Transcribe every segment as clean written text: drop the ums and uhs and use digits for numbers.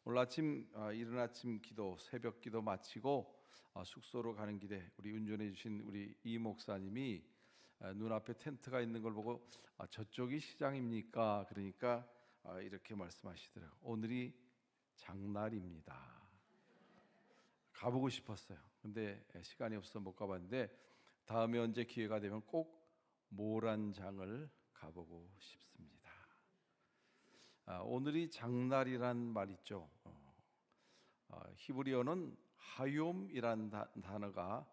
오늘 아침 이른 아침 기도, 새벽 기도 마치고 숙소로 가는 길에 우리 운전해 주신 우리 이 목사님이 눈앞에 텐트가 있는 걸 보고 저쪽이 시장입니까? 그러니까 이렇게 말씀하시더라고요. 오늘이 장날입니다. 가보고 싶었어요. 근데 시간이 없어서 못 가봤는데 다음에 언제 기회가 되면 꼭 모란장을 가보고 싶습니다. 오늘이 장날이란 말 있죠. 히브리어는 하욤이란 단어가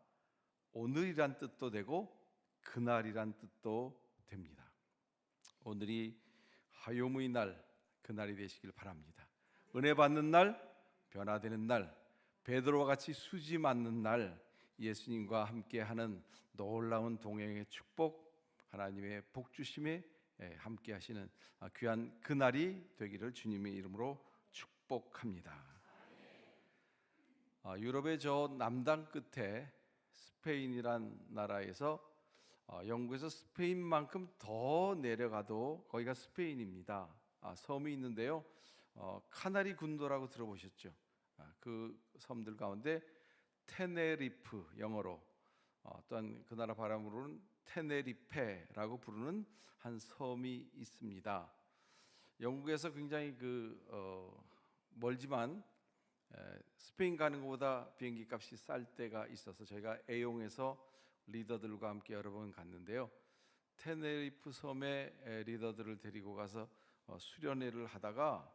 오늘이란 뜻도 되고 그날이란 뜻도 됩니다. 오늘이 하욤의 날, 그날이 되시길 바랍니다. 은혜 받는 날, 변화되는 날, 베드로와 같이 수지 맞는 날, 예수님과 함께하는 놀라운 동행의 축복, 하나님의 복주심에 함께 하시는 귀한 그날이 되기를 주님의 이름으로 축복합니다. 유럽의 저 남단 끝에 스페인이란 나라에서 영국에서 스페인만큼 더 내려가도 거기가 스페인입니다. 섬이 있는데요, 카나리 군도라고 들어보셨죠? 그 섬들 가운데 테네리프, 영어로 또한 그 나라 발음으로는 테네리페라고 부르는 한 섬이 있습니다. 영국에서 굉장히 멀지만 스페인 가는 것보다 비행기 값이 쌀 때가 있어서 저희가 애용해서 리더들과 함께 여러 번 갔는데요, 테네리프 섬에 리더들을 데리고 가서 수련회를 하다가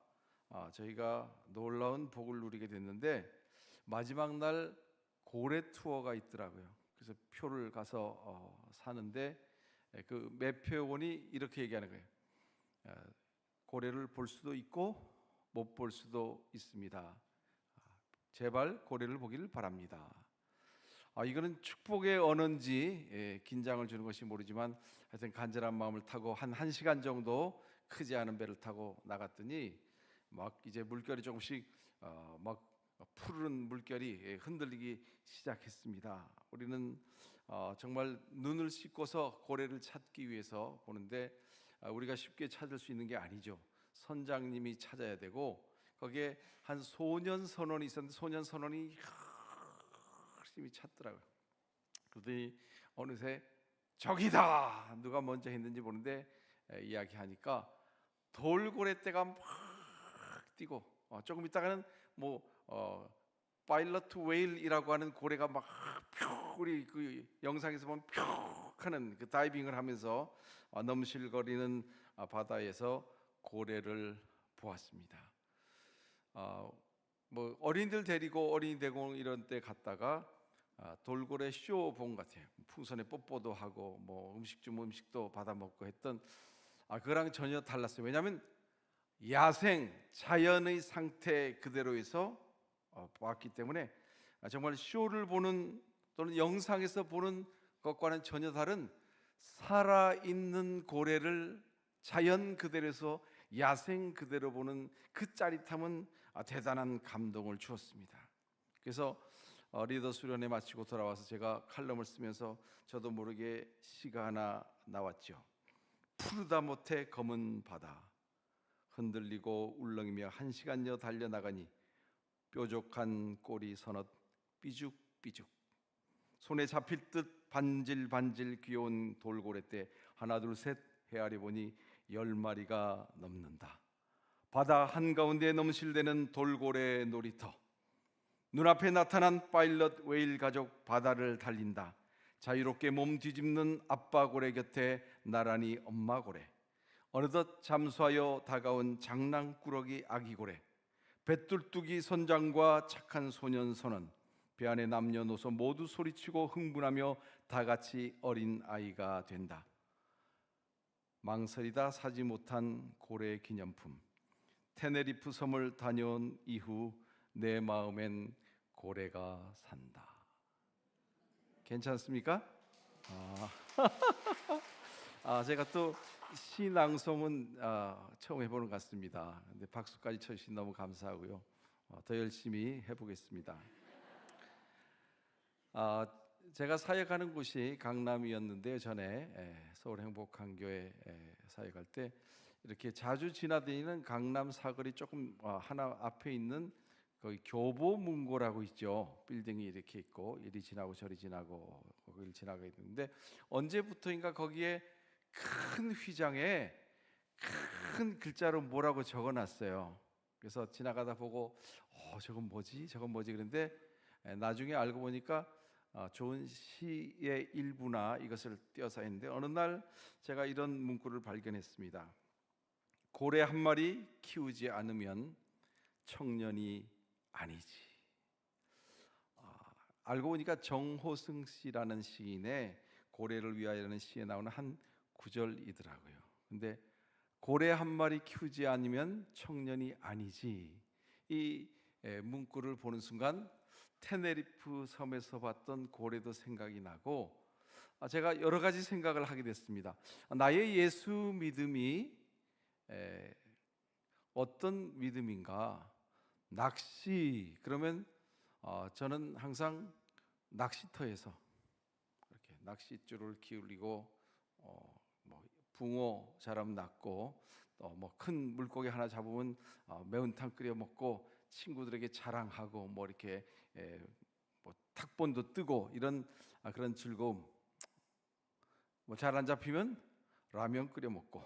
저희가 놀라운 복을 누리게 됐는데 마지막 날 고래 투어가 있더라고요. 그래서 표를 가서 사는데 그 매표원이 이렇게 얘기하는 거예요. 고래를 볼 수도 있고 못 볼 수도 있습니다. 제발 고래를 보기를 바랍니다. 이거는 축복의 언어인지 긴장을 주는 것이 모르지만 하여튼 간절한 마음을 타고 한 1시간 정도 크지 않은 배를 타고 나갔더니 막 이제 물결이 조금씩 막 푸른 물결이 흔들리기 시작했습니다. 우리는 정말 눈을 씻고서 고래를 찾기 위해서 보는데 우리가 쉽게 찾을 수 있는 게 아니죠. 선장님이 찾아야 되고 거기에 한 소년 선원이 있었는데 소년 선원이 열심히 찾더라고요. 그러더니 어느새 저기다! 누가 먼저 했는지 모르는데 이야기하니까 돌고래 떼가 막 뛰고 조금 있다가는 파일럿 웨일이라고 하는 고래가 막 우리 그 영상에서 보면 뿅 하는 그 다이빙을 하면서 넘실거리는 바다에서 고래를 보았습니다. 어린이들 데리고 어린이 대공 이런 데 갔다가 돌고래 쇼 본 것 같아요. 풍선에 뽀뽀도 하고 음식 주면 음식도 받아 먹고 했던 그거랑 전혀 달랐어요. 왜냐하면 야생 자연의 상태 그대로에서 봤기 때문에 정말 쇼를 보는 또는 영상에서 보는 것과는 전혀 다른 살아있는 고래를 자연 그대로에서 야생 그대로 보는 그 짜릿함은 대단한 감동을 주었습니다. 그래서 리더 수련회 마치고 돌아와서 제가 칼럼을 쓰면서 저도 모르게 시가 하나 나왔죠. 푸르다 못해 검은 바다 흔들리고 울렁이며 1시간여 달려나가니 뾰족한 꼬리 서넛 삐죽삐죽 손에 잡힐 듯 반질반질 귀여운 돌고래 떼 하나 둘 셋 헤아려 보니 10마리가 넘는다. 바다 한가운데 넘실대는 돌고래 놀이터, 눈앞에 나타난 파일럿 웨일 가족 바다를 달린다. 자유롭게 몸 뒤집는 아빠 고래 곁에 나란히 엄마 고래, 어느덧 잠수하여 다가온 장난꾸러기 아기 고래, 배뚫뚜기 선장과 착한 소년 선원, 배 안에 남녀노소 모두 소리치고 흥분하며 다 같이 어린 아이가 된다. 망설이다 사지 못한 고래 기념품, 테네리프 섬을 다녀온 이후 내 마음엔 고래가 산다. 괜찮습니까? 제가 또 시낭송은 처음 해보는 것 같습니다. 근데 박수까지 쳐주신 너무 감사하고요. 더 열심히 해보겠습니다. 제가 사역하는 곳이 강남이었는데요. 전에 서울행복한교회 사역할 때 이렇게 자주 지나다니는 강남 사거리 조금 하나 앞에 있는 거기 교보문고라고 있죠. 빌딩이 이렇게 있고 이리 지나고 저리 지나고 거기를 지나가 있는데, 언제부터인가 거기에 큰 휘장에 큰 글자로 뭐라고 적어놨어요. 그래서 지나가다 보고 저건 뭐지? 저건 뭐지? 그런데 나중에 알고 보니까 좋은 시의 일부나 이것을 띄어서 했는데, 어느 날 제가 이런 문구를 발견했습니다. 고래 한 마리 키우지 않으면 청년이 아니지. 알고 보니까 정호승 씨라는 시인의 고래를 위하여라는 시에 나오는 한 구절이더라고요. 근데 고래 한 마리 키우지 않으면 청년이 아니지. 이 문구를 보는 순간 테네리프 섬에서 봤던 고래도 생각이 나고, 제가 여러 가지 생각을 하게 됐습니다. 나의 예수 믿음이 어떤 믿음인가? 낚시, 그러면 저는 항상 낚시터에서 이렇게 낚싯줄을 기울이고 뭐 붕어 자람 낚고, 또 뭐 큰 물고기 하나 잡으면 매운탕 끓여 먹고 친구들에게 자랑하고, 뭐 이렇게 뭐 탁본도 뜨고 이런 그런 즐거움. 뭐 잘 안 잡히면 라면 끓여 먹고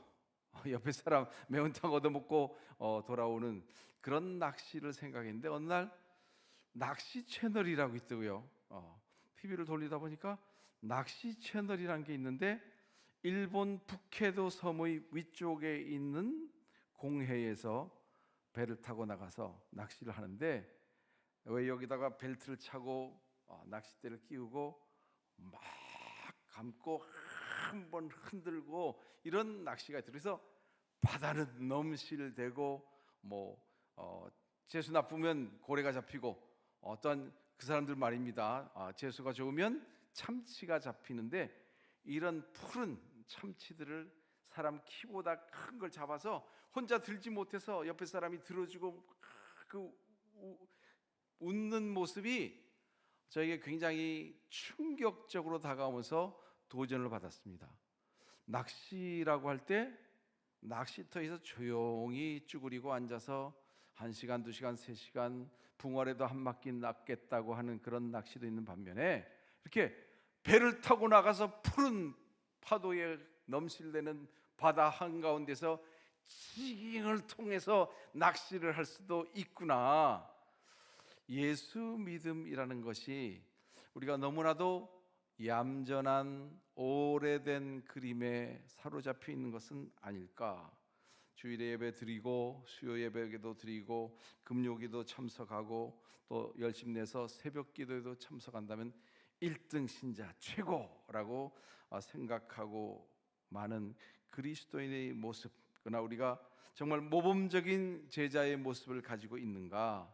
옆에 사람 매운탕 얻어 먹고 돌아오는 그런 낚시를 생각했는데, 어느 날 낚시 채널이라고 있더고요. TV를 돌리다 보니까 낚시 채널이라는 게 있는데, 일본 북해도 섬의 위쪽에 있는 공해에서 배를 타고 나가서 낚시를 하는데, 왜 여기다가 벨트를 차고 낚싯대를 끼우고 막 감고 한번 흔들고 이런 낚시가 있어요. 그래서 바다는 넘실대고 재수 나쁘면 고래가 잡히고, 어떤 그 사람들 말입니다. 재수가 좋으면 참치가 잡히는데, 이런 푸른 참치들을 사람 키보다 큰 걸 잡아서 혼자 들지 못해서 옆에 사람이 들어주고 그 웃는 모습이 저에게 굉장히 충격적으로 다가오면서 도전을 받았습니다. 낚시라고 할 때 낚시터에서 조용히 쭈그리고 앉아서 1시간, 2시간, 3시간 붕어라도 한 마리 낚겠다고 하는 그런 낚시도 있는 반면에, 이렇게 배를 타고 나가서 푸른 파도에 넘실대는 바다 한가운데서 지깅을 통해서 낚시를 할 수도 있구나. 예수 믿음이라는 것이 우리가 너무나도 얌전한 오래된 그림에 사로잡혀 있는 것은 아닐까. 주일에 예배 드리고 수요 예배에도 드리고 금요기도 참석하고 또 열심 내서 새벽 기도에도 참석한다면 1등 신자 최고라고 생각하고 많은 그리스도인의 모습, 그러나 우리가 정말 모범적인 제자의 모습을 가지고 있는가?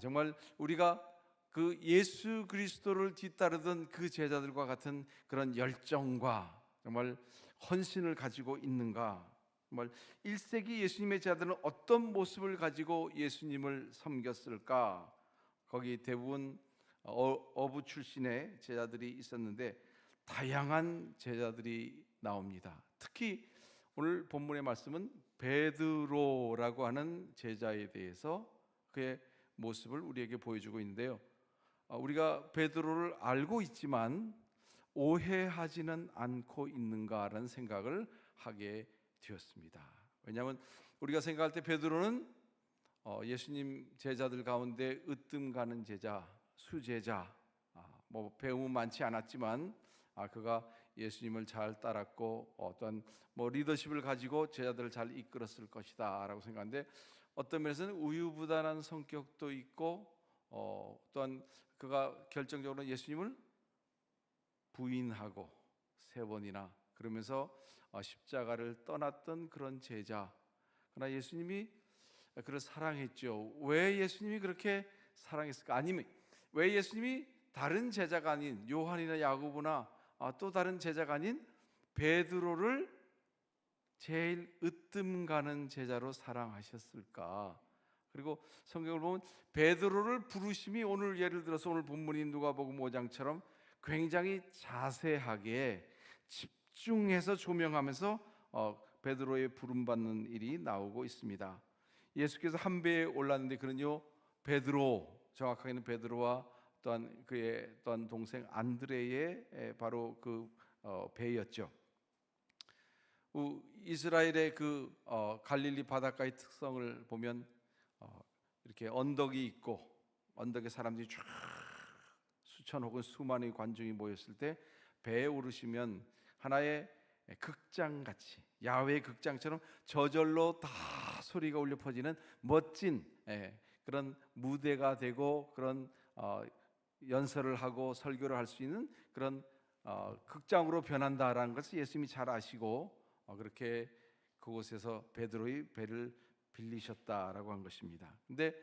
정말 우리가 그 예수 그리스도를 뒤따르던 그 제자들과 같은 그런 열정과 정말 헌신을 가지고 있는가? 정말 1세기 예수님의 제자들은 어떤 모습을 가지고 예수님을 섬겼을까? 거기 대부분 어부 출신의 제자들이 있었는데 다양한 제자들이 나옵니다. 특히 오늘 본문의 말씀은 베드로라고 하는 제자에 대해서 그의 모습을 우리에게 보여주고 있는데요. 우리가 베드로를 알고 있지만 오해하지는 않고 있는가라는 생각을 하게 되었습니다. 왜냐하면 우리가 생각할 때 베드로는 예수님 제자들 가운데 으뜸 가는 제자, 수제자, 뭐 배움은 많지 않았지만 그가 예수님을 잘 따랐고 어떤 리더십을 가지고 제자들을 잘 이끌었을 것이다라고 생각하는데, 어떤 면에서는 우유부단한 성격도 있고 또한 그가 결정적으로 예수님을 부인하고 3번이나 그러면서 십자가를 떠났던 그런 제자. 그러나 예수님이 그를 사랑했죠. 왜 예수님이 그렇게 사랑했을까? 아니면 왜 예수님이 다른 제자가 아닌 요한이나 야고보나 또 다른 제자가 아닌 베드로를 제일 으뜸 가는 제자로 사랑하셨을까? 그리고 성경을 보면 베드로를 부르심이 오늘 예를 들어서 오늘 본문인 누가복음 5장처럼 굉장히 자세하게 집중해서 조명하면서 베드로의 부름받는 일이 나오고 있습니다. 예수께서 한 배에 올랐는데 그는요 베드로, 정확하게는 베드로와 또한 그의 또한 동생 안드레의 바로 그 배였죠. 이스라엘의 그 갈릴리 바닷가의 특성을 보면 이렇게 언덕이 있고 언덕에 사람들이 쫙 수천 혹은 수만의 관중이 모였을 때 배에 오르시면 하나의 극장같이, 야외 극장처럼 저절로 다 소리가 울려 퍼지는 멋진 그런 무대가 되고 그런 연설을 하고 설교를 할 수 있는 그런 극장으로 변한다라는 것을 예수님이 잘 아시고 그렇게 그곳에서 베드로의 배를 빌리셨다라고 한 것입니다. 근데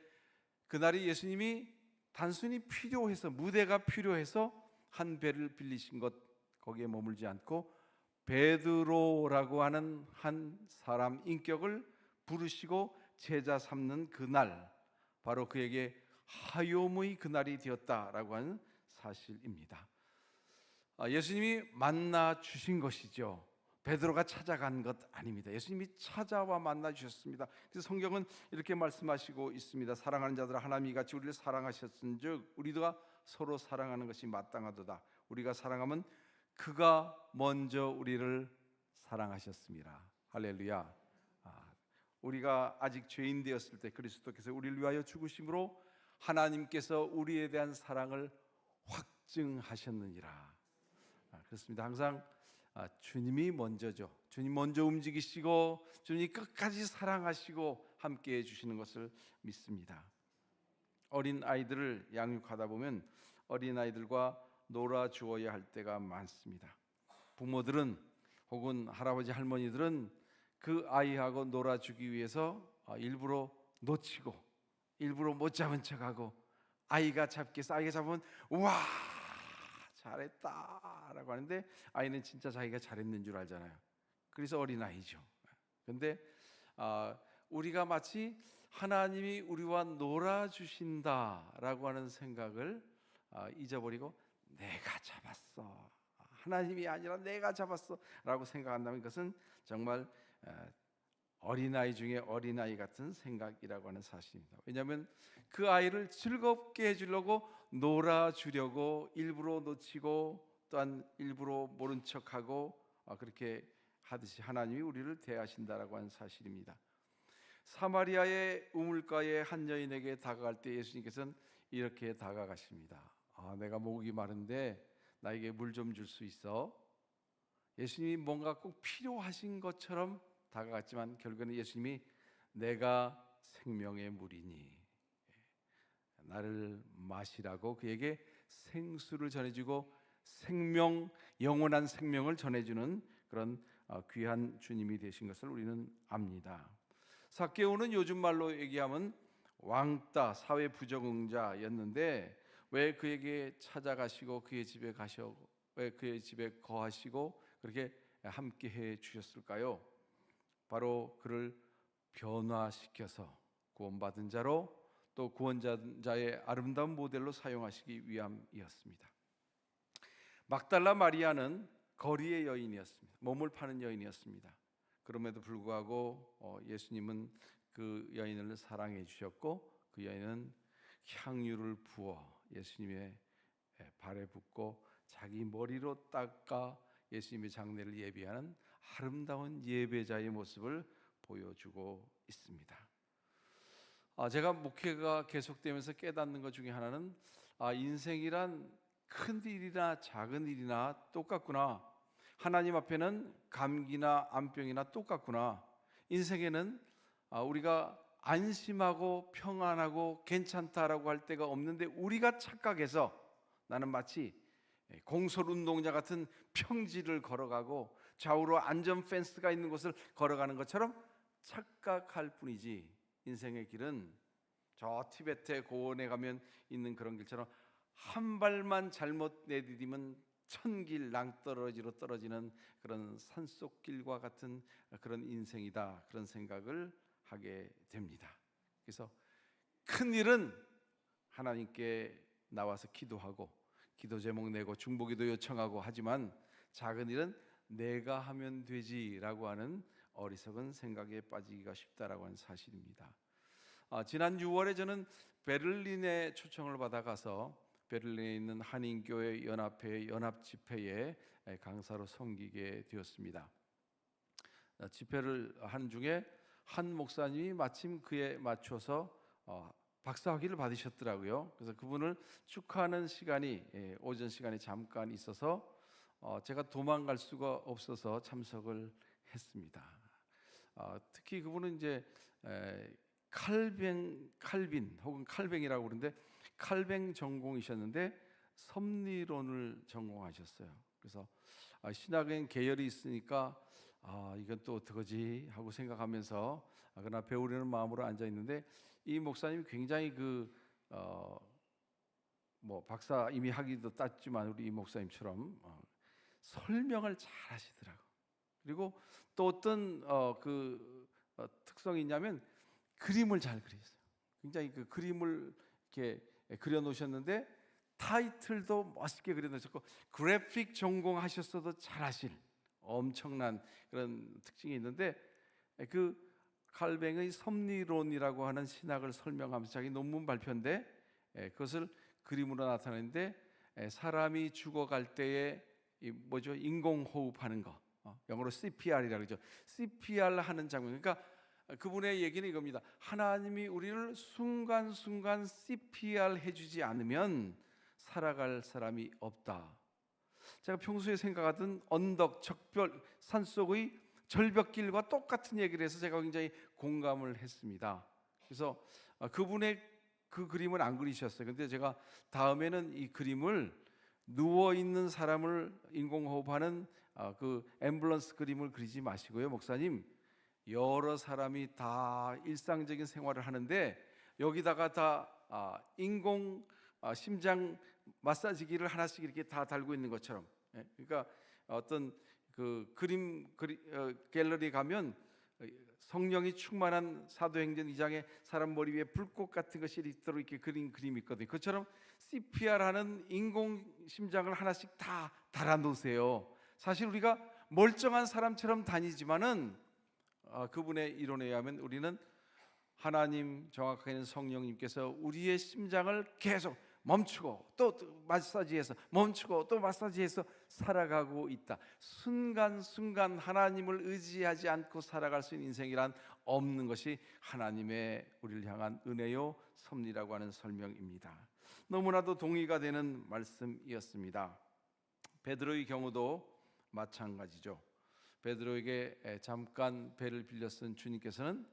그날이 예수님이 단순히 필요해서, 무대가 필요해서 한 배를 빌리신 것, 거기에 머물지 않고 베드로라고 하는 한 사람 인격을 부르시고 제자 삼는 그날, 바로 그에게 화요무의 그날이 되었다라고 하는 사실입니다. 예수님이 만나 주신 것이죠. 베드로가 찾아간 것 아닙니다. 예수님이 찾아와 만나 주셨습니다. 그래서 성경은 이렇게 말씀하시고 있습니다. 사랑하는 자들아, 하나님이 같이 우리를 사랑하셨은즉 우리가 서로 사랑하는 것이 마땅하도다. 우리가 사랑하면 그가 먼저 우리를 사랑하셨습니다. 할렐루야. 우리가 아직 죄인 되었을 때 그리스도께서 우리를 위하여 죽으심으로 하나님께서 우리에 대한 사랑을 확증하셨느니라. 그렇습니다. 항상 주님이 먼저죠. 주님 먼저 움직이시고 주님이 끝까지 사랑하시고 함께해 주시는 것을 믿습니다. 어린 아이들을 양육하다 보면 어린 아이들과 놀아주어야 할 때가 많습니다. 부모들은 혹은 할아버지 할머니들은 그 아이하고 놀아주기 위해서 일부러 놓치고 일부러 못 잡은 척하고, 아이가 잡기 위해서 아이가 잡으면 와 잘했다 라고 하는데 아이는 진짜 자기가 잘했는 줄 알잖아요. 그래서 어린아이죠. 근데 우리가 마치 하나님이 우리와 놀아주신다라고 하는 생각을 잊어버리고 내가 잡았어, 하나님이 아니라 내가 잡았어 라고 생각한다면 그것은 정말 어린아이 중에 어린아이 같은 생각이라고 하는 사실입니다. 왜냐하면 그 아이를 즐겁게 해주려고 놀아주려고 일부러 놓치고 또한 일부러 모른 척하고 그렇게 하듯이 하나님이 우리를 대하신다라고 하는 사실입니다. 사마리아의 우물가에 한 여인에게 다가갈 때 예수님께서는 이렇게 다가가십니다. 내가 목이 마른데 나에게 물 좀 줄 수 있어? 예수님이 뭔가 꼭 필요하신 것처럼 다가갔지만 결국에는 예수님이 내가 생명의 물이니 나를 마시라고 그에게 생수를 전해주고 생명, 영원한 생명을 전해주는 그런 귀한 주님이 되신 것을 우리는 압니다. 삭개오는 요즘 말로 얘기하면 왕따, 사회 부적응자였는데 왜 그에게 찾아가시고 그의 집에 가시고 왜 그의 집에 거하시고 그렇게 함께 해 주셨을까요? 바로 그를 변화시켜서 구원받은 자로 또 구원자의 아름다운 모델로 사용하시기 위함이었습니다. 막달라 마리아는 거리의 여인이었습니다. 몸을 파는 여인이었습니다. 그럼에도 불구하고 예수님은 그 여인을 사랑해 주셨고 그 여인은 향유를 부어 예수님의 발에 붓고 자기 머리로 닦아 예수님의 장례를 예비하는 아름다운 예배자의 모습을 보여주고 있습니다. 제가 목회가 계속되면서 깨닫는 것 중에 하나는 인생이란 큰 일이나 작은 일이나 똑같구나. 하나님 앞에는 감기나 암병이나 똑같구나. 인생에는 우리가 안심하고 평안하고 괜찮다라고 할 때가 없는데 우리가 착각해서 나는 마치 공설운동자 같은 평지를 걸어가고 좌우로 안전 펜스가 있는 곳을 걸어가는 것처럼 착각할 뿐이지 인생의 길은 저 티베트의 고원에 가면 있는 그런 길처럼 한 발만 잘못 내디디면 천길 낭떠러지로 떨어지는 그런 산속길과 같은 그런 인생이다, 그런 생각을 하게 됩니다. 그래서 큰 일은 하나님께 나와서 기도하고 기도 제목 내고 중보기도 요청하고 하지만 작은 일은 내가 하면 되지라고 하는 어리석은 생각에 빠지기가 쉽다라고 하는 사실입니다. 지난 6월에 저는 베를린에 초청을 받아가서 베를린에 있는 한인교회 연합회 연합 집회에 강사로 섬기게 되었습니다. 집회를 한 중에 한 목사님이 마침 그에 맞춰서 박사학위를 받으셨더라고요. 그래서 그분을 축하하는 시간이 오전 시간에 잠깐 있어서 제가 도망갈 수가 없어서 참석을 했습니다. 특히 그분은 이제 칼빈 혹은 칼뱅이라고 그러는데 칼뱅 전공이셨는데 섭리론을 전공하셨어요. 그래서 신학엔 계열이 있으니까 이건 또 어떡하지 하고 생각하면서 그러나 배우려는 마음으로 앉아 있는데 이 목사님이 굉장히 박사 이미 학위도 땄지만 우리 이 목사님처럼 설명을 잘 하시더라고. 그리고 또 어떤 특성이 있냐면 그림을 잘 그리셨어요. 굉장히 그 그림을 이렇게 그려 놓으셨는데 타이틀도 멋있게 그려 놓으셨고 그래픽 전공하셨어도 잘하실 엄청난 그런 특징이 있는데 그 칼뱅의 섭리론이라고 하는 신학을 설명하면서 자기 논문 발표인데 그것을 그림으로 나타내는데 사람이 죽어갈 때에 인공호흡하는 거 영어로 CPR이라고 그러죠. CPR 하는 장면. 그러니까 그분의 얘기는 이겁니다. 하나님이 우리를 순간순간 CPR 해주지 않으면 살아갈 사람이 없다. 제가 평소에 생각하던 언덕, 적별, 산속의 절벽길과 똑같은 얘기를 해서 제가 굉장히 공감을 했습니다. 그래서 그분의 그 그림을 안 그리셨어요. 근데 제가 다음에는 이 그림을 누워있는 사람을 인공호흡하는 그 앰뷸런스 그림을 그리지 마시고요, 목사님, 여러 사람이 다 일상적인 생활을 하는데 여기다가 다 인공 심장 마사지기를 하나씩 이렇게 다 달고 있는 것처럼, 그러니까 어떤 그 갤러리 가면 성령이 충만한 사도행전 2장에 사람 머리 위에 불꽃 같은 것이 있도록 이렇게 그린 그림이 있거든요. 그처럼 CPR하는 인공 심장을 하나씩 다 달아 놓으세요. 사실 우리가 멀쩡한 사람처럼 다니지만은 그분의 이론에 의하면 우리는 하나님, 정확하게는 성령님께서 우리의 심장을 계속 멈추고 또 마사지해서 멈추고 또 마사지해서 살아가고 있다. 순간순간 하나님을 의지하지 않고 살아갈 수 있는 인생이란 없는 것이 하나님의 우리를 향한 은혜요 섭리라고 하는 설명입니다. 너무나도 동의가 되는 말씀이었습니다. 베드로의 경우도 마찬가지죠. 베드로에게 잠깐 배를 빌려 쓴 주님께서는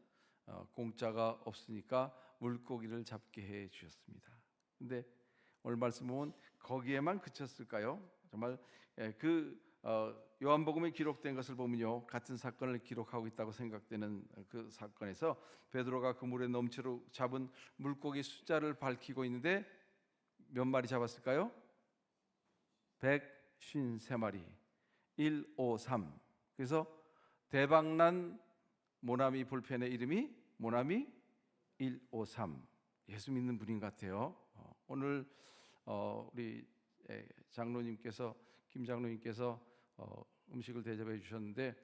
공짜가 없으니까 물고기를 잡게 해 주셨습니다. 근데 오늘 말씀 보면 거기에만 그쳤을까요? 정말 요한복음에 기록된 것을 보면요, 같은 사건을 기록하고 있다고 생각되는 그 사건에서 베드로가 그 물에 넘치도록 잡은 물고기 숫자를 밝히고 있는데 몇 마리 잡았을까요? 153마리 153. 그래서 대박난 모나미 볼펜의 이름이 모나미 153. 예수 믿는 분인 것 같아요. 오늘 우리 장로님께서 김 장로님께서 음식을 대접해 주셨는데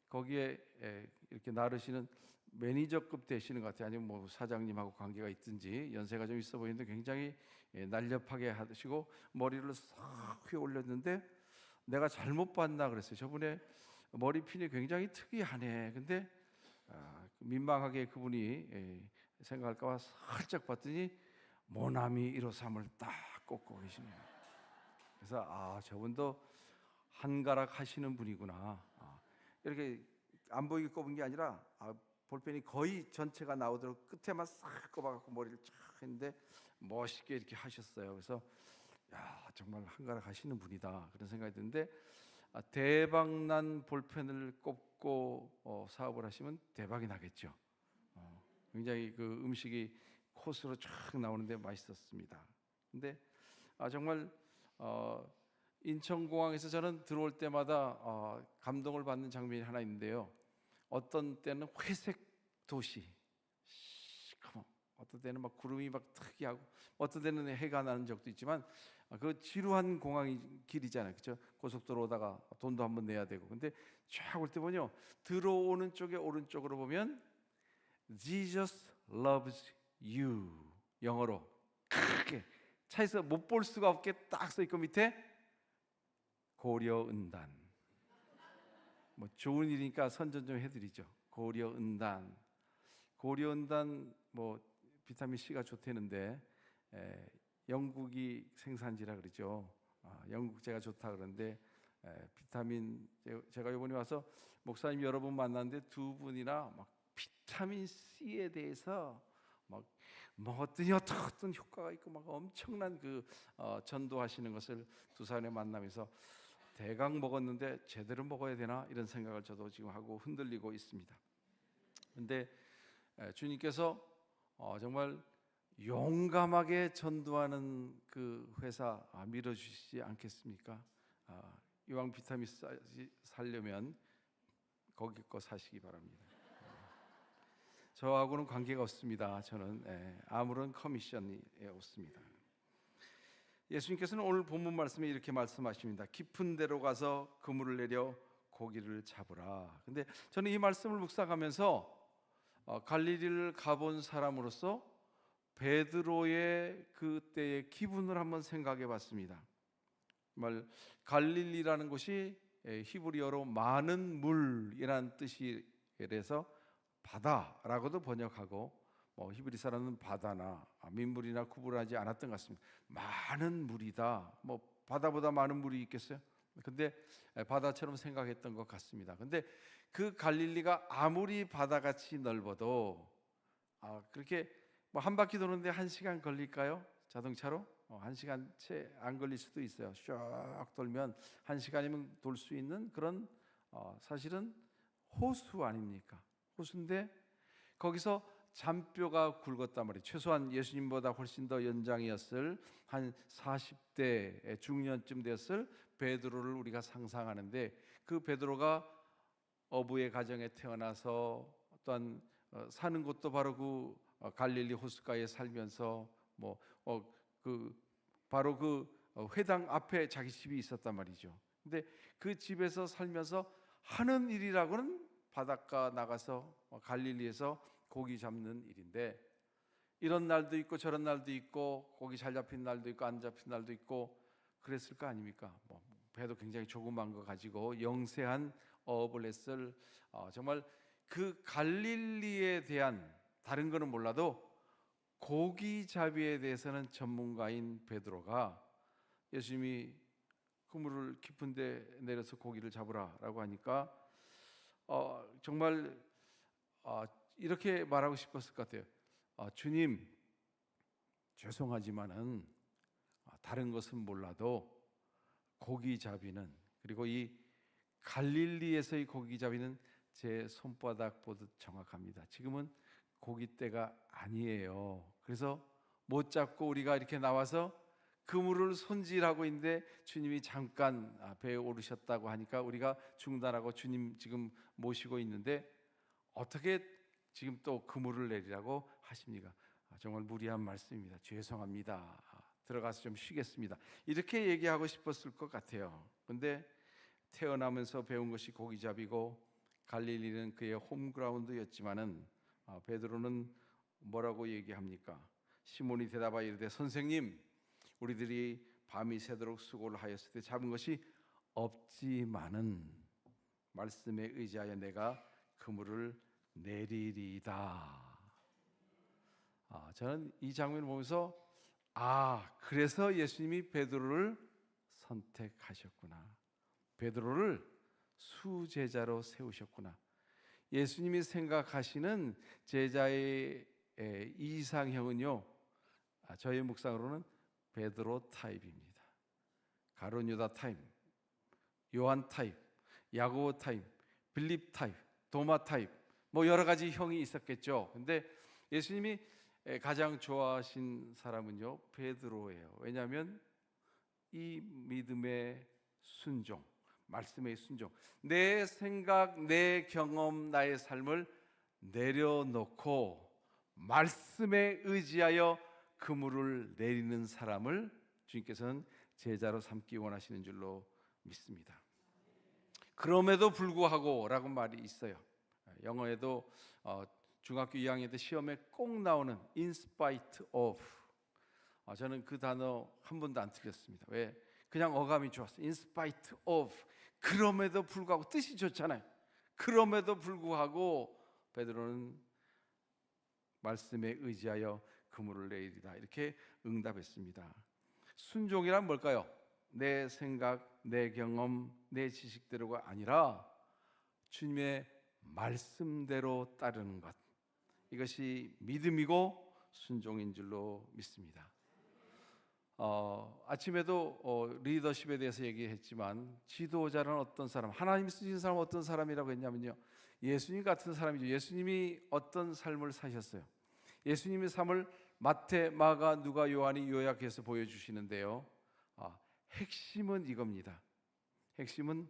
거기에 이렇게 나르시는 매니저급 되시는 것 같아요. 아니면 뭐 사장님하고 관계가 있든지 연세가 좀 있어 보이는데 굉장히 날렵하게 하시고 머리를 싹 휘어 올렸는데 내가 잘못 봤나 그랬어요. 저분의 머리핀이 굉장히 특이하네. 근데 민망하게 그분이 생각할까 봐 살짝 봤더니 모나미 153을 딱 꽂고 계시네요. 그래서 저분도 한가락 하시는 분이구나. 이렇게 안 보이게 꼽은 게 아니라 볼펜이 거의 전체가 나오도록 끝에만 싹 꼽아갖고 머리를 쫙 했는데 멋있게 이렇게 하셨어요. 그래서 정말 한가락 하시는 분이다 그런 생각이 드는데 대박난 볼펜을 꼽고 사업을 하시면 대박이 나겠죠. 굉장히 그 음식이 코스로 쫙 나오는데 맛있었습니다. 근데 정말 인천공항에서 저는 들어올 때마다 감동을 받는 장면이 하나 있는데요. 어떤 때는 회색 도시, 시커먼, 어떤 때는 막 구름이 막 특이하고 어떤 때는 해가 나는 적도 있지만 그 지루한 공항이 길이잖아요, 그렇죠? 고속도로 오다가 돈도 한번 내야 되고. 근데 쫙 올 때 보면요, 들어오는 쪽에 오른쪽으로 보면 Jesus loves you, 영어로 크게 차에서 못 볼 수가 없게 딱 써 있고 밑에 고려은단. 뭐 좋은 일이니까 선전 좀 해드리죠. 고려은단. 고려은단 뭐 비타민 C가 좋다는데 영국이 생산지라 그러죠. 영국제가 좋다 그러는데 비타민, 제가 이번에 와서 목사님 여러 분 만났는데 두 분이나 막 비타민 C에 대해서 막 뭐 어떤 효과가 있고 막 엄청난 그 전도하시는 것을 두 사람이 만나면서 대강 먹었는데 제대로 먹어야 되나 이런 생각을 저도 지금 하고 흔들리고 있습니다. 근데 주님께서 정말 용감하게 전도하는 그 회사 밀어주시지 않겠습니까? 이왕 비타민 살려면 거기 거 사시기 바랍니다. 저하고는 관계가 없습니다. 저는 아무런 커미션이 없습니다. 예수님께서는 오늘 본문 말씀에 이렇게 말씀하십니다. 깊은 데로 가서 그물을 내려 고기를 잡으라. 근데 저는 이 말씀을 묵상하면서 갈릴리를 가본 사람으로서 베드로의 그때의 기분을 한번 생각해 봤습니다. 정말 갈릴리라는 곳이 히브리어로 많은 물이라는 뜻이라서 바다라고도 번역하고, 히브리 사람은 바다나 민물이나 구분하지 않았던 것 같습니다. 많은 물이다. 바다보다 많은 물이 있겠어요? 근데 바다처럼 생각했던 것 같습니다. 근데 그 갈릴리가 아무리 바다같이 넓어도 그렇게 한 바퀴 도는데 1시간 걸릴까요? 자동차로? 1시간 채 안 걸릴 수도 있어요. 쫙 돌면 1시간이면 돌 수 있는 그런 사실은 호수 아닙니까? 호수인데 거기서 잔뼈가 굵었단 말이에요. 최소한 예수님보다 훨씬 더 연장이었을 한 40대 중년쯤 됐을 베드로를 우리가 상상하는데, 그 베드로가 어부의 가정에 태어나서 또한 사는 곳도 바로 그 갈릴리 호숫가에 살면서 바로 그 회당 앞에 자기 집이 있었단 말이죠. 근데 그 집에서 살면서 하는 일이라고는 바닷가 나가서 갈릴리에서 고기 잡는 일인데, 이런 날도 있고 저런 날도 있고 고기 잘 잡힌 날도 있고 안 잡힌 날도 있고 그랬을 거 아닙니까? 배도 굉장히 조그만 거 가지고 영세한 어업을 했을 정말 그 갈릴리에 대한, 다른 거는 몰라도 고기잡이에 대해서는 전문가인 베드로가 예수님이 그물을 깊은 데 내려서 고기를 잡으라라고 하니까 정말 이렇게 말하고 싶었을 것 같아요. 주님, 죄송하지만은 다른 것은 몰라도 고기잡이는, 그리고 이 갈릴리에서의 고기잡이는 제 손바닥 보듯 정확합니다. 지금은 고기때가 아니에요. 그래서 못 잡고 우리가 이렇게 나와서 그물을 손질하고 있는데 주님이 잠깐 배에 오르셨다고 하니까 우리가 중단하고 주님 지금 모시고 있는데 어떻게 지금 또 그물을 내리라고 하십니까? 정말 무리한 말씀입니다. 죄송합니다. 들어가서 좀 쉬겠습니다. 이렇게 얘기하고 싶었을 것 같아요. 근데 태어나면서 배운 것이 고기잡이고 갈릴리는 그의 홈그라운드였지만은 베드로는 뭐라고 얘기합니까? 시몬이 대답하여 이르되 선생님, 우리들이 밤이 새도록 수고를 하였을 때 잡은 것이 없지만은 말씀에 의지하여 내가 그물을 내리리다. 저는 이 장면을 보면서 그래서 예수님이 베드로를 선택하셨구나. 베드로를 수제자로 세우셨구나. 예수님이 생각하시는 제자의 이상형은요, 저의 묵상으로는 베드로 타입입니다. 가룟 유다 타입, 요한 타입, 야고보 타입, 빌립 타입, 도마 타입, 여러 가지 형이 있었겠죠. 근데 예수님이 가장 좋아하신 사람은요, 베드로예요. 왜냐하면 이 믿음의 순종, 말씀의 순종, 내 생각, 내 경험, 나의 삶을 내려놓고 말씀에 의지하여 그물을 내리는 사람을 주님께서는 제자로 삼기 원하시는 줄로 믿습니다. 그럼에도 불구하고 라고 말이 있어요. 영어에도 중학교 2학년 때 시험에 꼭 나오는 in spite of, 저는 그 단어 한 번도 안 틀렸습니다. 왜? 그냥 어감이 좋았어요. in spite of, 그럼에도 불구하고, 뜻이 좋잖아요. 그럼에도 불구하고 베드로는 말씀에 의지하여 그물을 내리다, 이렇게 응답했습니다. 순종이란 뭘까요? 내 생각, 내 경험, 내 지식대로가 아니라 주님의 말씀대로 따르는 것, 이것이 믿음이고 순종인 줄로 믿습니다. 아침에도 리더십에 대해서 얘기했지만, 지도자는 어떤 사람, 하나님 쓰신 사람은 어떤 사람이라고 했냐면요, 예수님 같은 사람이죠. 예수님이 어떤 삶을 사셨어요? 예수님의 삶을 마태, 마가, 누가, 요한이 요약해서 보여주시는데요, 핵심은 이겁니다. 핵심은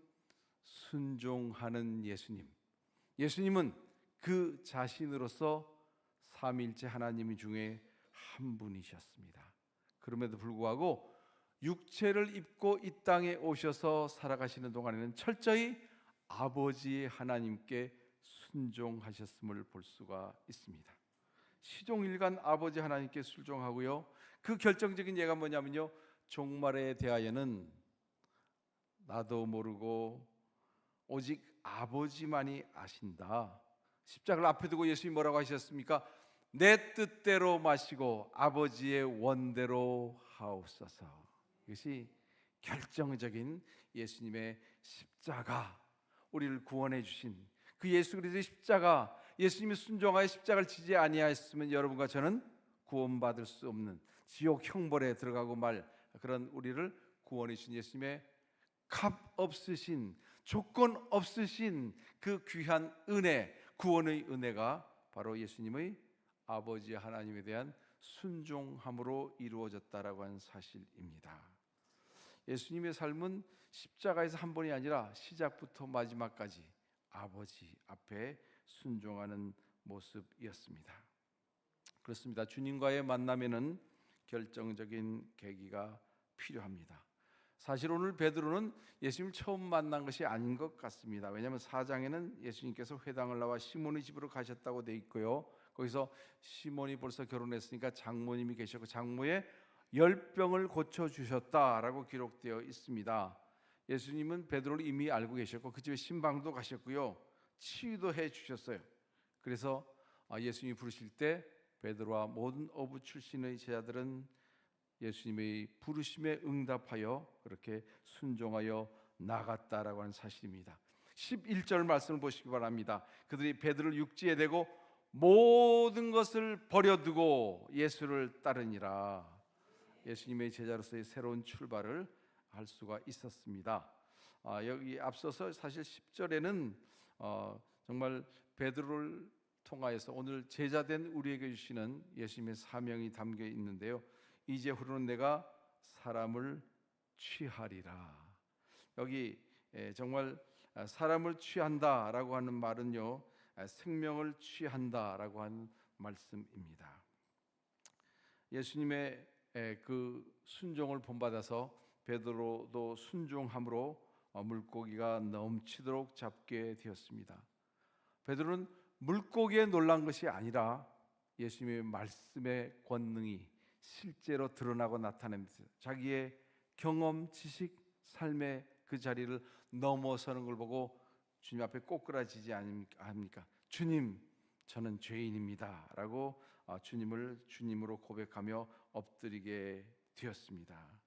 순종하는 예수님. 예수님은 그 자신으로서 삼위일체 하나님 중에 한 분이셨습니다. 그럼에도 불구하고 육체를 입고 이 땅에 오셔서 살아가시는 동안에는 철저히 아버지 하나님께 순종하셨음을 볼 수가 있습니다. 시종일관 아버지 하나님께 순종하고요, 그 결정적인 예가 뭐냐면요, 종말에 대하여는 나도 모르고 오직 아버지만이 아신다. 십자가를 앞에 두고 예수님이 뭐라고 하셨습니까? 내 뜻대로 마시고 아버지의 원대로 하옵소서. 이것이 결정적인 예수님의 십자가, 우리를 구원해 주신 그 예수 그리스도의 십자가, 예수님이 순종하여 십자가를 지지 아니하였으면 여러분과 저는 구원받을 수 없는 지옥 형벌에 들어가고 말 그런 우리를 구원해 주신 예수님의 값 없으신, 조건 없으신 그 귀한 은혜, 구원의 은혜가 바로 예수님의 아버지 하나님에 대한 순종함으로 이루어졌다라고 하는 사실입니다. 예수님의 삶은 십자가에서 한 번이 아니라 시작부터 마지막까지 아버지 앞에 순종하는 모습이었습니다. 그렇습니다. 주님과의 만남에는 결정적인 계기가 필요합니다. 사실 오늘 베드로는 예수님을 처음 만난 것이 아닌 것 같습니다. 왜냐하면 4장에는 예수님께서 회당을 나와 시몬의 집으로 가셨다고 돼 있고요, 거기서 시몬이 벌써 결혼했으니까 장모님이 계셨고 장모의 열병을 고쳐주셨다라고 기록되어 있습니다. 예수님은 베드로를 이미 알고 계셨고 그 집에 신방도 가셨고요, 치유도 해주셨어요. 그래서 예수님이 부르실 때 베드로와 모든 어부 출신의 제자들은 예수님의 부르심에 응답하여 그렇게 순종하여 나갔다라고 하는 사실입니다. 11절 말씀을 보시기 바랍니다. 그들이 베드로를 육지에 대고 모든 것을 버려두고 예수를 따르니라. 예수님의 제자로서의 새로운 출발을 할 수가 있었습니다. 여기 앞서서 사실 10절에는 정말 베드로를 통하여서 오늘 제자된 우리에게 주시는 예수님의 사명이 담겨 있는데요, 이제후로는 내가 사람을 취하리라. 여기 정말 사람을 취한다라고 하는 말은요, 생명을 취한다라고 하는 말씀입니다. 예수님의 그 순종을 본받아서 베드로도 순종함으로 물고기가 넘치도록 잡게 되었습니다. 베드로는 물고기에 놀란 것이 아니라 예수님의 말씀의 권능이 실제로 드러나고 나타내면서 자기의 경험, 지식, 삶의 그 자리를 넘어서는 걸 보고 주님 앞에 꼬꾸라지지 않습니까? 주님, 저는 죄인입니다 라고 주님을 주님으로 고백하며 엎드리게 되었습니다.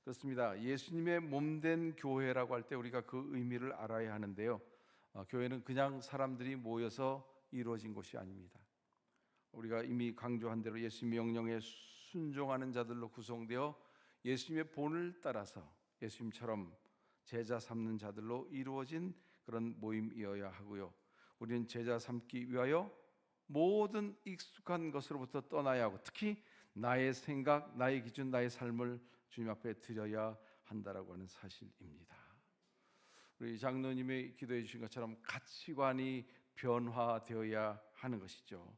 그렇습니다. 예수님의 몸된 교회라고 할 때 우리가 그 의미를 알아야 하는데요, 교회는 그냥 사람들이 모여서 이루어진 것이 아닙니다. 우리가 이미 강조한 대로 예수님 명령에 순종하는 자들로 구성되어 예수님의 본을 따라서 예수님처럼 제자 삼는 자들로 이루어진 그런 모임이어야 하고요, 우리는 제자 삼기 위하여 모든 익숙한 것으로부터 떠나야 하고 특히 나의 생각, 나의 기준, 나의 삶을 주님 앞에 드려야 한다라고 하는 사실입니다. 우리 장로님이 기도해 주신 것처럼 가치관이 변화되어야 하는 것이죠.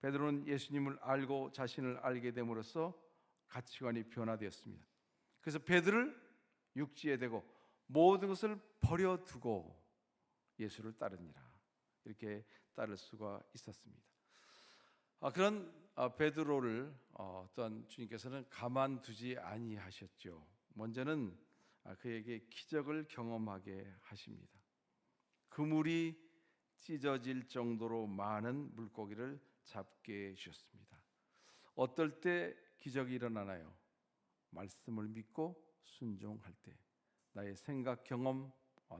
베드로는 예수님을 알고 자신을 알게 됨으로써 가치관이 변화되었습니다. 그래서 베드로를 육지에 대고 모든 것을 버려두고 예수를 따르니라, 이렇게 따를 수가 있었습니다. 그런 베드로를 어떤 주님께서는 가만두지 아니하셨죠. 먼저는 그에게 기적을 경험하게 하십니다. 그물이 찢어질 정도로 많은 물고기를 잡게 해주셨습니다. 어떨 때 기적이 일어나나요? 말씀을 믿고 순종할 때, 나의 생각 경험,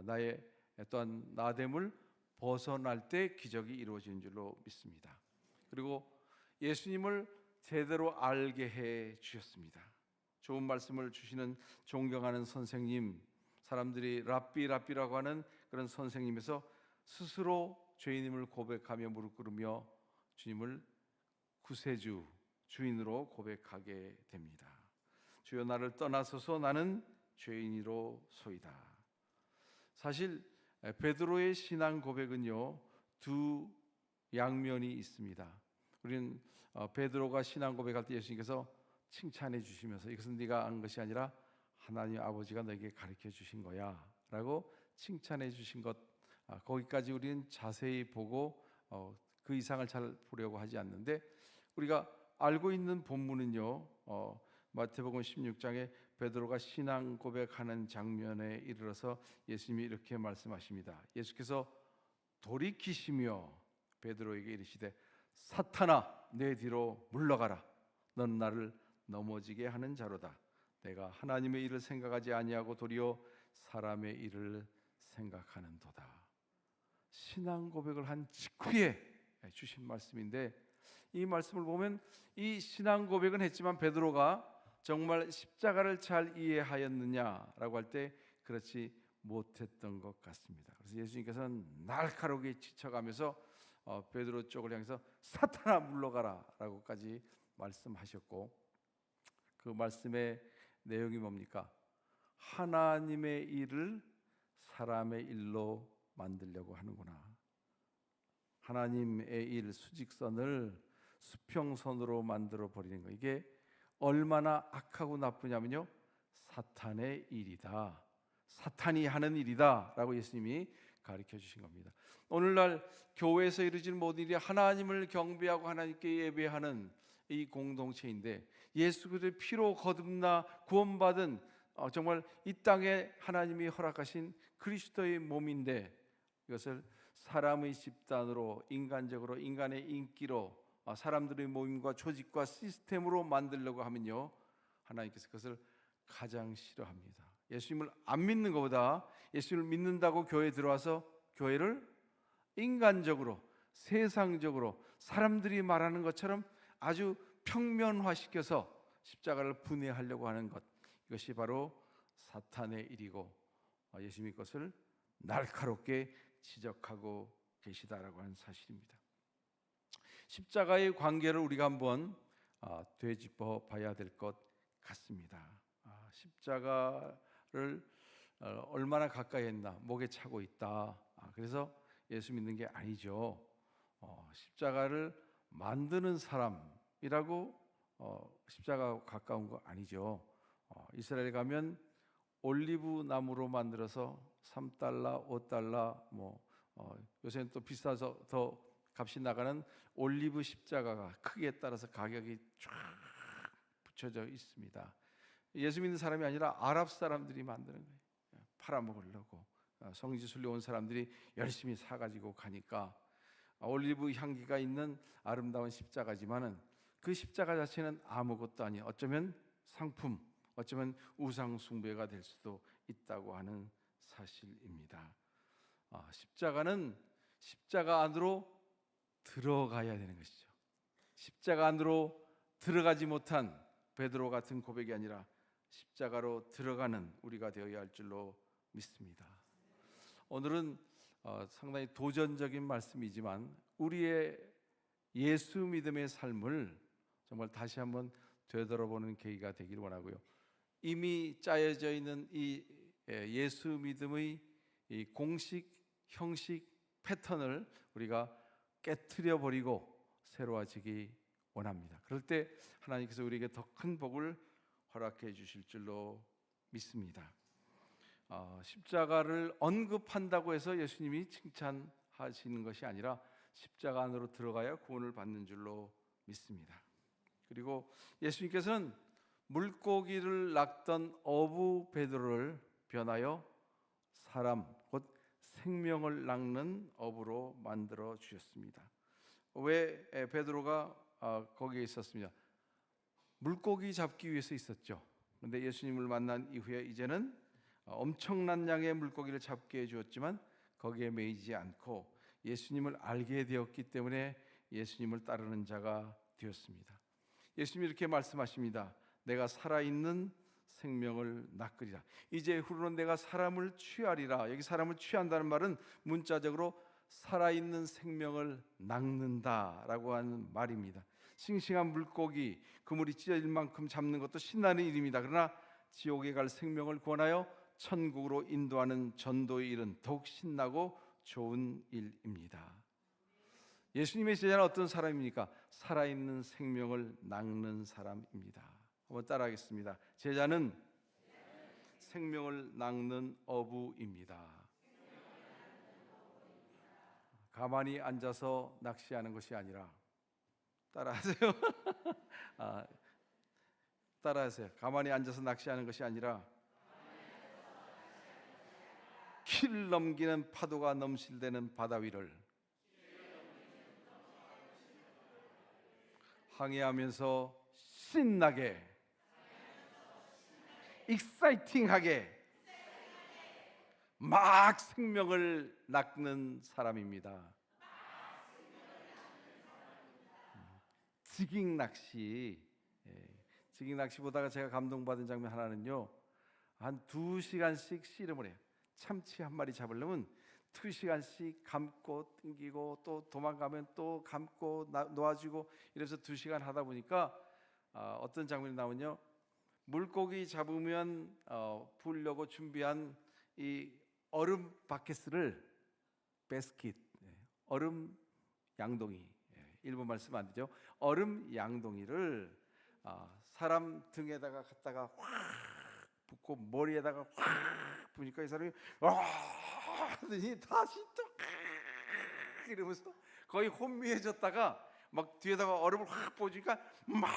나의 또한 나됨을 벗어날 때 기적이 이루어지는 줄로 믿습니다. 그리고 예수님을 제대로 알게 해 주셨습니다. 좋은 말씀을 주시는 존경하는 선생님, 사람들이 랍비라고 하는 그런 선생님에서 스스로 죄인임을 고백하며 무릎 꿇으며 주님을 구세주, 주인으로 고백하게 됩니다. 주여 나를 떠나소서, 나는 죄인이로소이다. 사실 베드로의 신앙 고백은요, 두 양면이 있습니다. 우리는 베드로가 신앙 고백할 때 예수님께서 칭찬해 주시면서 이것은 네가 한 것이 아니라 하나님 아버지가 너에게 가르쳐 주신 거야 라고 칭찬해 주신 것, 거기까지 우리는 자세히 보고 그 이상을 잘 보려고 하지 않는데, 우리가 알고 있는 본문은요, 마태복음 16장에 베드로가 신앙 고백하는 장면에 이르러서 예수님이 이렇게 말씀하십니다. 예수께서 돌이키시며 베드로에게 이르시되 사탄아 내 뒤로 물러가라, 넌 나를 넘어지게 하는 자로다. 내가 하나님의 일을 생각하지 아니하고 도리어 사람의 일을 생각하는도다. 신앙 고백을 한 직후에 주신 말씀인데, 이 말씀을 보면 이 신앙 고백은 했지만 베드로가 정말 십자가를 잘 이해하였느냐라고 할 때 그렇지 못했던 것 같습니다. 그래서 예수님께서는 날카롭게 지쳐가면서 베드로 쪽을 향해서 사탄아 물러가라 라고까지 말씀하셨고, 그 말씀의 내용이 뭡니까? 하나님의 일을 사람의 일로 만들려고 하는구나. 하나님의 일, 수직선을 수평선으로 만들어 버리는 거, 이게 얼마나 악하고 나쁘냐면요, 사탄의 일이다, 사탄이 하는 일이다 라고 예수님이 가르쳐 주신 겁니다. 오늘날 교회에서 이루어지는 모든 일이 하나님을 경배하고 하나님께 예배하는 이 공동체인데, 예수 그리스도의 피로 거듭나 구원받은 정말 이 땅에 하나님이 허락하신 그리스도의 몸인데, 이것을 사람의 집단으로, 인간적으로, 인간의 인기로, 사람들의 모임과 조직과 시스템으로 만들려고 하면요, 하나님께서 그것을 가장 싫어합니다. 예수님을 안 믿는 것보다 예수님을 믿는다고 교회에 들어와서 교회를 인간적으로, 세상적으로, 사람들이 말하는 것처럼 아주 평면화시켜서 십자가를 분해하려고 하는 것, 이것이 바로 사탄의 일이고 예수님이 그것을 날카롭게 지적하고 계시다라고 하는 사실입니다. 십자가의 관계를 우리가 한번 되짚어 봐야 될 것 같습니다. 십자가를 얼마나 가까이 했나, 목에 차고 있다. 그래서 예수 믿는 게 아니죠. 십자가를 만드는 사람이라고 십자가와 가까운 거 아니죠. 이스라엘 가면 올리브 나무로 만들어서 $3, $5, 요새는 또 비싸서 더 값이 나가는 올리브 십자가가 크기에 따라서 가격이 쫙 붙여져 있습니다. 예수 믿는 사람이 아니라 아랍 사람들이 만드는 거예요. 팔아먹으려고 성지순례 온 사람들이 열심히 사가지고 가니까 올리브 향기가 있는 아름다운 십자가지만은 그 십자가 자체는 아무것도 아니에요. 어쩌면 상품, 어쩌면 우상 숭배가 될 수도 있다고 하는 사실입니다. 십자가는 십자가 안으로 들어가야 되는 것이죠. 십자가 안으로 들어가지 못한 베드로 같은 고백이 아니라 십자가로 들어가는 우리가 되어야 할 줄로 믿습니다. 오늘은 상당히 도전적인 말씀이지만 우리의 예수 믿음의 삶을 정말 다시 한번 되돌아보는 계기가 되기를 원하고요. 이미 짜여져 있는 이 예수 믿음의 이 공식, 형식, 패턴을 우리가 깨트려 버리고 새로워지기 원합니다. 그럴 때 하나님께서 우리에게 더 큰 복을 허락해 주실 줄로 믿습니다. 십자가를 언급한다고 해서 예수님이 칭찬하시는 것이 아니라 십자가 안으로 들어가야 구원을 받는 줄로 믿습니다. 그리고 예수님께서는 물고기를 낚던 어부 베드로를 변하여 사람 곧 생명을 낚는 어부로 만들어 주셨습니다. 왜 베드로가 거기에 있었습니다? 물고기 잡기 위해서 있었죠. 그런데 예수님을 만난 이후에 이제는 엄청난 양의 물고기를 잡게 해주었지만 거기에 매이지 않고 예수님을 알게 되었기 때문에 예수님을 따르는 자가 되었습니다. 예수님이 이렇게 말씀하십니다. 내가 살아있는 생명을 낚으리라. 이제 후로는 내가 사람을 취하리라. 여기 사람을 취한다는 말은 문자적으로 살아있는 생명을 낚는다라고 하는 말입니다. 싱싱한 물고기, 그물이 찢어질 만큼 잡는 것도 신나는 일입니다. 그러나 지옥에 갈 생명을 구원하여 천국으로 인도하는 전도의 일은 더욱 신나고 좋은 일입니다. 예수님의 제자는 어떤 사람입니까? 살아있는 생명을 낚는 사람입니다. 한번 따라하겠습니다. 제자는 생명을 낚는 어부입니다. 가만히 앉아서 낚시하는 것이 아니라, 따라하세요. 따라하세요. 가만히 앉아서 낚시하는 것이 아니라 키를 넘기는 파도가 넘실대는 바다 위를 항해하면서 신나게, 익사이팅하게 막 생명을 낚는 사람입니다. 지깅 낚시, 지깅 낚시 보다가 제가 감동받은 장면 하나는요, 한 2시간씩 씨름을 해요. 참치 한 마리 잡으려면 2시간씩 감고 땡기고 또 도망가면 또 감고 놓아주고 이래서 2시간 하다 보니까 어떤 장면이 나오면요, 물고기 잡으면 부으려고 준비한 이 얼음 바켓을, 베스킷, 얼음 양동이, 일본 말씀 안 되죠. 얼음 양동이를 사람 등에다가 갖다가 확 붓고 머리에다가 확 부니까 이 사람이 와 하더니 다시 또 이러면서 거의 혼미해졌다가 막 뒤에다가 얼음을 확 부어주니까 막,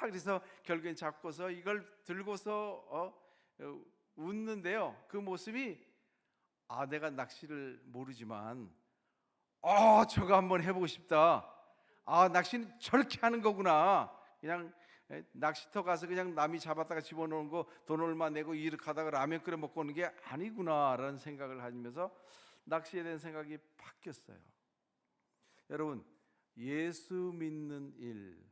그래서 결국엔 잡고서 이걸 들고서 웃는데요. 그 모습이 내가 낚시를 모르지만 저거 한번 해보고 싶다. 낚시는 저렇게 하는 거구나. 그냥 낚시터 가서 그냥 남이 잡았다가 집어넣은 거 돈 얼마 내고 이렇게 하다가 라면 끓여 먹고 오는 게 아니구나라는 생각을 하면서 낚시에 대한 생각이 바뀌었어요. 여러분, 예수 믿는 일,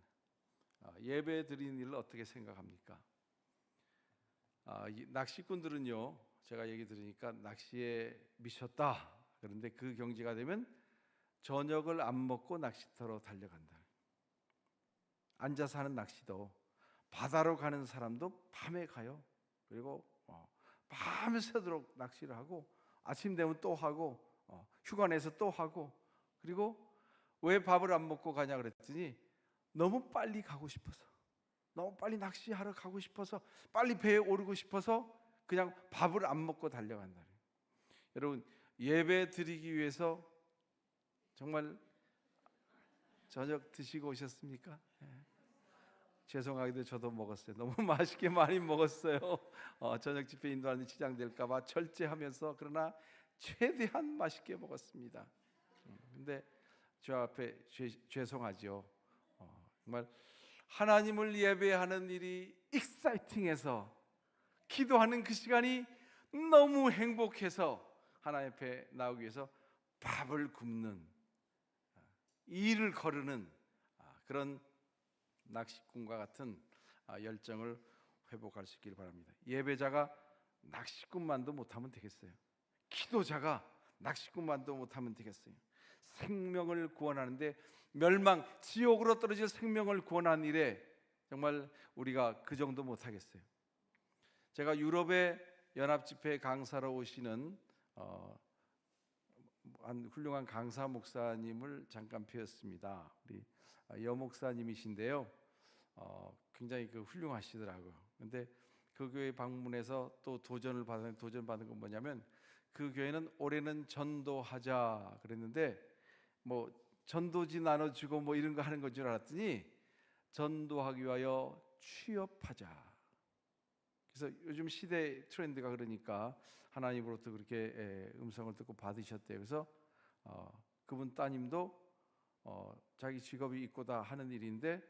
예배 드리는 일을 어떻게 생각합니까? 낚시꾼들은요, 제가 얘기 들으니까 낚시에 미쳤다. 그런데 그 경지가 되면 저녁을 안 먹고 낚시터로 달려간다. 앉아서 하는 낚시도, 바다로 가는 사람도 밤에 가요. 그리고 밤에 새도록 낚시를 하고 아침 되면 또 하고 휴가 내서 또 하고, 그리고 왜 밥을 안 먹고 가냐 그랬더니 너무 빨리 가고 싶어서, 너무 빨리 낚시하러 가고 싶어서, 빨리 배에 오르고 싶어서 그냥 밥을 안 먹고 달려간다. 여러분, 예배 드리기 위해서 정말 저녁 드시고 오셨습니까? 죄송하게도 저도 먹었어요. 너무 맛있게 많이 먹었어요. 저녁 집회 인도하는 지장될까 봐 절제하면서, 그러나 최대한 맛있게 먹었습니다. 근데 저 앞에 죄송하죠. 정말 하나님을 예배하는 일이 익사이팅해서, 기도하는 그 시간이 너무 행복해서 하나님 앞에 나오기 위해서 밥을 굽는, 일을 거르는 그런 낚시꾼과 같은 열정을 회복할 수 있기를 바랍니다. 예배자가 낚시꾼만도 못하면 되겠어요? 기도자가 낚시꾼만도 못하면 되겠어요? 생명을 구원하는데, 멸망, 지옥으로 떨어질 생명을 구원하는 일에 정말 우리가 그 정도 못하겠어요? 제가 유럽의 연합집회 강사로 오시는 한 훌륭한 강사 목사님을 잠깐 뵈었습니다. 우리 여목사님이신데요. 굉장히 훌륭하시더라고요. 근데 그 교회 방문해서 또 도전받은 건 뭐냐면, 그 교회는 올해는 전도하자 그랬는데 뭐 전도지 나눠주고 뭐 이런 거 하는 건 줄 알았더니 전도하기 위하여 취업하자. 그래서 요즘 시대 트렌드가 그러니까 하나님으로부터 그렇게 음성을 듣고 받으셨대요. 그래서 그분 따님도 자기 직업이 있고다 하는 일인데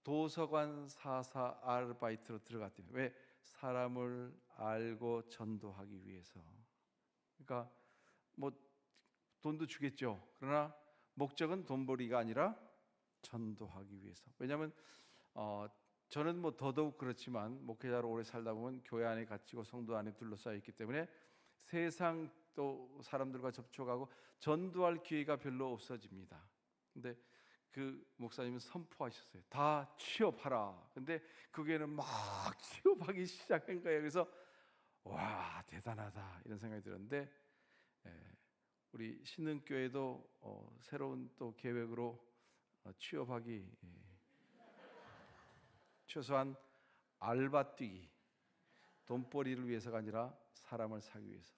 도서관 사사 아르바이트로 들어갔대요. 왜? 사람을 알고 전도하기 위해서. 그러니까 뭐 돈도 주겠죠. 그러나 목적은 돈벌이가 아니라 전도하기 위해서. 왜냐하면 저는 뭐 더더욱 그렇지만 목회자로 오래 살다 보면 교회 안에 갇히고 성도 안에 둘러싸여 있기 때문에 세상 또 사람들과 접촉하고 전도할 기회가 별로 없어집니다. 근데 그 목사님은 선포하셨어요. 다 취업하라. 근데 그게는 막 취업하기 시작한 거예요. 그래서 와, 대단하다 이런 생각이 들었는데, 우리 신흥교회도 새로운 또 계획으로 취업하기, 최소한 알바 뛰기, 돈벌이를 위해서가 아니라 사람을 사기 위해서,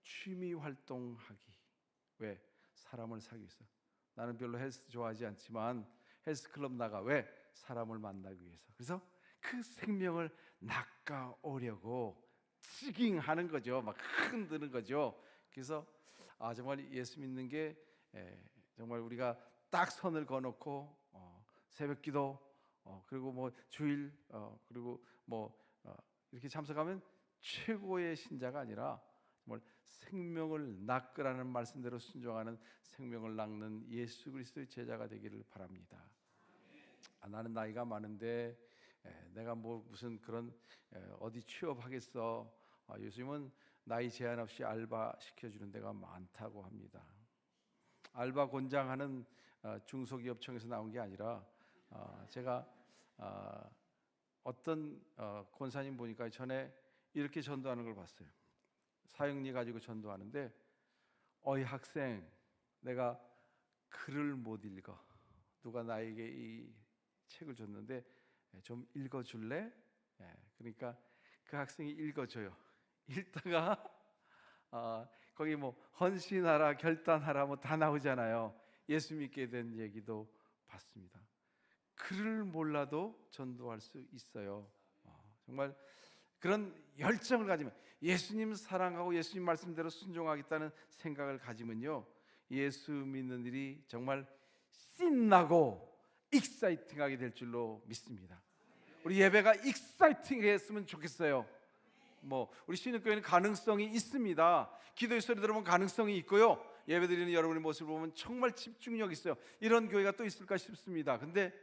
취미 활동하기. 왜? 사람을 사기 위해서. 나는 별로 헬스 좋아하지 않지만 헬스클럽 나가. 왜? 사람을 만나기 위해서. 그래서 그 생명을 낚아오려고 지깅하는 거죠. 막 흔드는 거죠. 그래서 정말 예수 믿는 게 정말 우리가 딱 선을 그어놓고 새벽기도 그리고 뭐 주일 그리고 뭐 이렇게 참석하면 최고의 신자가 아니라 정말 생명을 낚으라는 말씀대로 순종하는, 생명을 낚는 예수 그리스도의 제자가 되기를 바랍니다. 나는 나이가 많은데 내가 뭐 무슨 그런 어디 취업하겠어. 요즘은 나이 제한 없이 알바 시켜주는 데가 많다고 합니다. 알바 권장하는 중소기업청에서 나온 게 아니라 제가 어떤 권사님 보니까 전에 이렇게 전도하는 걸 봤어요. 사형리 가지고 전도하는데, 어이 학생, 내가 글을 못 읽어. 누가 나에게 이 책을 줬는데 좀 읽어줄래? 그러니까 그 학생이 읽어줘요. 읽다가 거기 뭐 헌신하라, 결단하라 뭐 다 나오잖아요. 예수 믿게 된 얘기도 봤습니다. 글을 몰라도 전도할 수 있어요. 정말 그런 열정을 가지면, 예수님 사랑하고 예수님 말씀대로 순종하겠다는 생각을 가지면요, 예수 믿는 일이 정말 신나고 익사이팅하게 될 줄로 믿습니다. 우리 예배가 익사이팅했으면 좋겠어요. 뭐 우리 신흥교회는 가능성이 있습니다. 기도의 소리 들으면 가능성이 있고요, 예배드리는 여러분의 모습을 보면 정말 집중력 있어요. 이런 교회가 또 있을까 싶습니다. 근데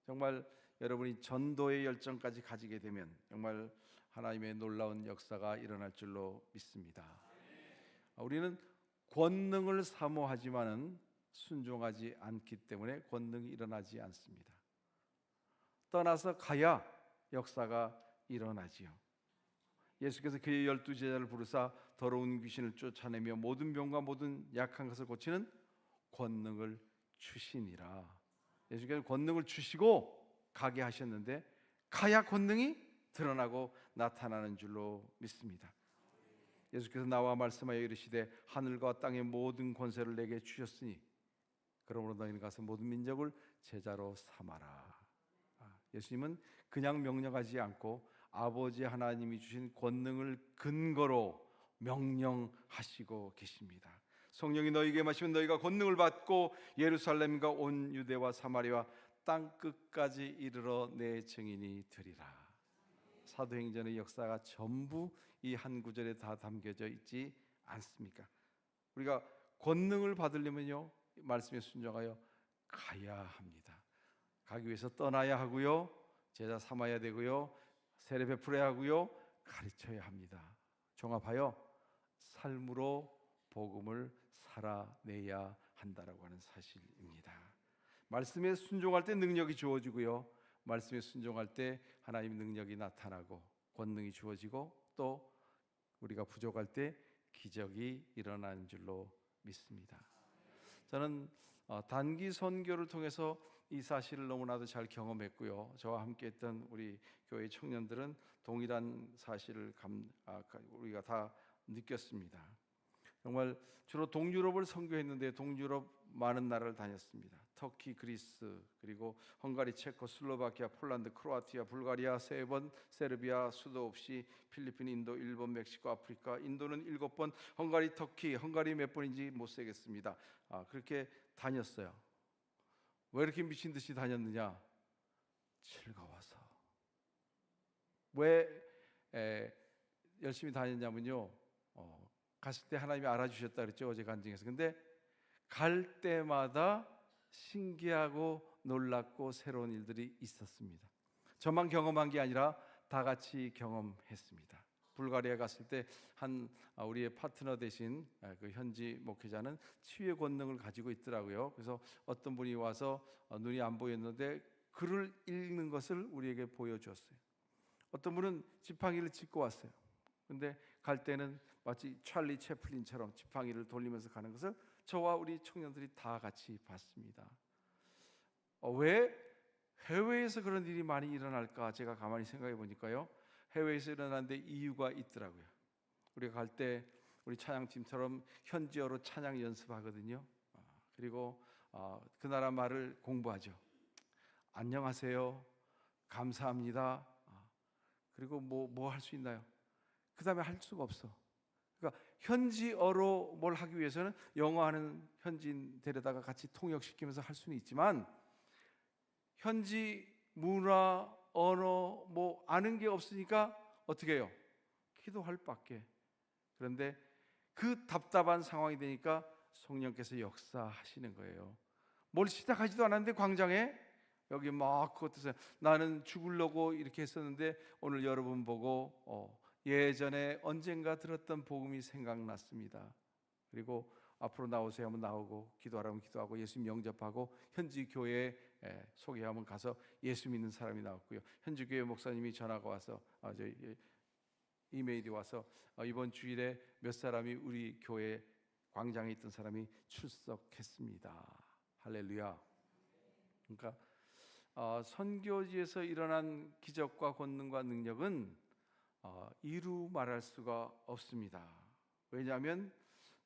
정말 여러분이 전도의 열정까지 가지게 되면 정말 하나님의 놀라운 역사가 일어날 줄로 믿습니다. 우리는 권능을 사모하지만은 순종하지 않기 때문에 권능이 일어나지 않습니다. 떠나서 가야 역사가 일어나지요. 예수께서 그의 12제자를 부르사 더러운 귀신을 쫓아내며 모든 병과 모든 약한 것을 고치는 권능을 주시니라. 예수께서 권능을 주시고 가게 하셨는데, 가야 권능이 드러나고 나타나는 줄로 믿습니다. 예수께서 나와 말씀하여 이르시되 하늘과 땅의 모든 권세를 내게 주셨으니 그러므로 너희는 가서 모든 민족을 제자로 삼아라. 예수님은 그냥 명령하지 않고 아버지 하나님이 주신 권능을 근거로 명령하시고 계십니다. 성령이 너희에게 마시면 너희가 권능을 받고 예루살렘과 온 유대와 사마리아 땅 끝까지 이르러 내 증인이 되리라. 사도행전의 역사가 전부 이 한 구절에 다 담겨져 있지 않습니까? 우리가 권능을 받으려면요, 말씀에 순종하여 가야 합니다. 가기 위해서 떠나야 하고요, 제자 삼아야 되고요, 세례 베풀어야 하고요, 가르쳐야 합니다. 종합하여 삶으로 복음을 살아내야 한다라고 하는 사실입니다. 말씀에 순종할 때 능력이 주어지고요, 말씀에 순종할 때 하나님의 능력이 나타나고 권능이 주어지고, 또 우리가 부족할 때 기적이 일어나는 줄로 믿습니다. 저는 단기 선교를 통해서 이 사실을 너무나도 잘 경험했고요. 저와 함께했던 우리 교회 청년들은 동일한 사실을 우리가 다 느꼈습니다. 정말 주로 동유럽을 선교했는데 동유럽 많은 나라를 다녔습니다. 터키, 그리스, 그리고 헝가리, 체코, 슬로바키아, 폴란드, 크로아티아, 불가리아 3번, 세르비아 수도 없이 필리핀, 인도, 일본, 멕시코, 아프리카. 인도는 7번, 헝가리, 터키, 헝가리 몇 번인지 못 세겠습니다. 그렇게 다녔어요. 왜 이렇게 미친 듯이 다녔느냐? 즐거워서. 왜 열심히 다녔냐면요, 갔을 때 하나님이 알아주셨다 그랬죠, 어제 간증에서. 근데 갈 때마다 신기하고 놀랍고 새로운 일들이 있었습니다. 저만 경험한 게 아니라 다 같이 경험했습니다. 불가리아 갔을 때 우리의 파트너 되신 그 현지 목회자는 치유의 권능을 가지고 있더라고요. 그래서 어떤 분이 와서 눈이 안 보였는데 글을 읽는 것을 우리에게 보여주었어요. 어떤 분은 지팡이를 짚고 왔어요. 근데 갈 때는 마치 찰리 채플린처럼 지팡이를 돌리면서 가는 것을 저와 우리 청년들이 다 같이 봤습니다. 왜 해외에서 그런 일이 많이 일어날까? 제가 가만히 생각해 보니까요, 해외에서 일어나는데 이유가 있더라고요. 우리가 갈 때 우리 찬양팀처럼 현지어로 찬양 연습하거든요. 그리고 그 나라 말을 공부하죠. 안녕하세요, 감사합니다. 그리고 뭐 할 수 있나요? 그 다음에 할 수가 없어. 그러니까 현지어로 뭘 하기 위해서는 영어하는 현지인 데려다가 같이 통역시키면서 할 수는 있지만 현지 문화, 언어 아는 게 없으니까 어떻게 해요? 기도할 밖에. 그런데 그 답답한 상황이 되니까 성령께서 역사하시는 거예요. 뭘 시작하지도 않았는데 광장에 여기 막 그것도 나는 죽으려고 이렇게 했었는데 오늘 여러분 보고 예전에 언젠가 들었던 복음이 생각났습니다. 그리고 앞으로 나오세요 하면 나오고, 기도하라면 기도하고, 예수님 영접하고, 현지 교회에 소개하면 가서 예수 믿는 사람이 나왔고요. 현지 교회 목사님이 전화가 와서 이메일이 와서 이번 주일에 몇 사람이 우리 교회 광장에 있던 사람이 출석했습니다. 할렐루야. 그러니까 선교지에서 일어난 기적과 권능과 능력은 이루 말할 수가 없습니다. 왜냐하면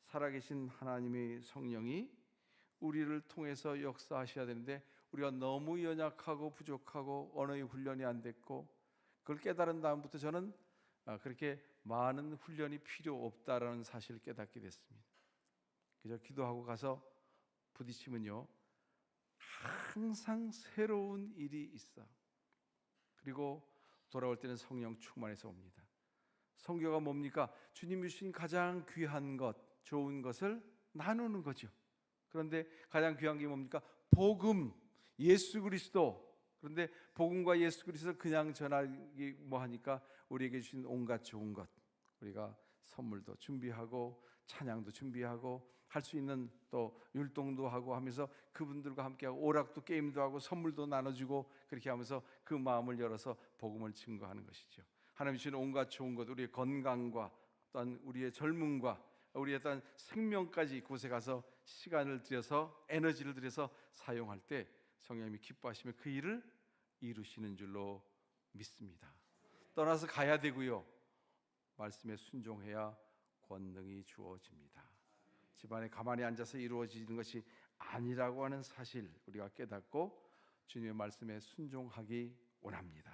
살아계신 하나님의 성령이 우리를 통해서 역사하셔야 되는데 우리가 너무 연약하고 부족하고 언어의 훈련이 안 됐고, 그걸 깨달은 다음부터 저는 그렇게 많은 훈련이 필요 없다라는 사실을 깨닫게 됐습니다. 그저 기도하고 가서 부딪히면요, 항상 새로운 일이 있어. 그리고 돌아올 때는 성령 충만해서 옵니다. 선교가 뭡니까? 주님이 주신 가장 귀한 것, 좋은 것을 나누는 거죠. 그런데 가장 귀한 게 뭡니까? 복음, 예수 그리스도. 그런데 복음과 예수 그리스도 그냥 전하기 하니까 우리에게 주신 온갖 좋은 것, 우리가 선물도 준비하고 찬양도 준비하고 할 수 있는 또 율동도 하고 하면서 그분들과 함께하고 오락도 게임도 하고 선물도 나눠주고 그렇게 하면서 그 마음을 열어서 복음을 증거하는 것이죠. 하나님 주신 온갖 좋은 것, 우리의 건강과 또한 우리의 젊음과 우리의 어떤 생명까지 그곳에 가서 시간을 들여서 에너지를 들여서 사용할 때 성령님이 기뻐하시며 그 일을 이루시는 줄로 믿습니다. 떠나서 가야 되고요, 말씀에 순종해야 권능이 주어집니다. 집안에 가만히 앉아서 이루어지는 것이 아니라고 하는 사실 우리가 깨닫고 주님의 말씀에 순종하기 원합니다.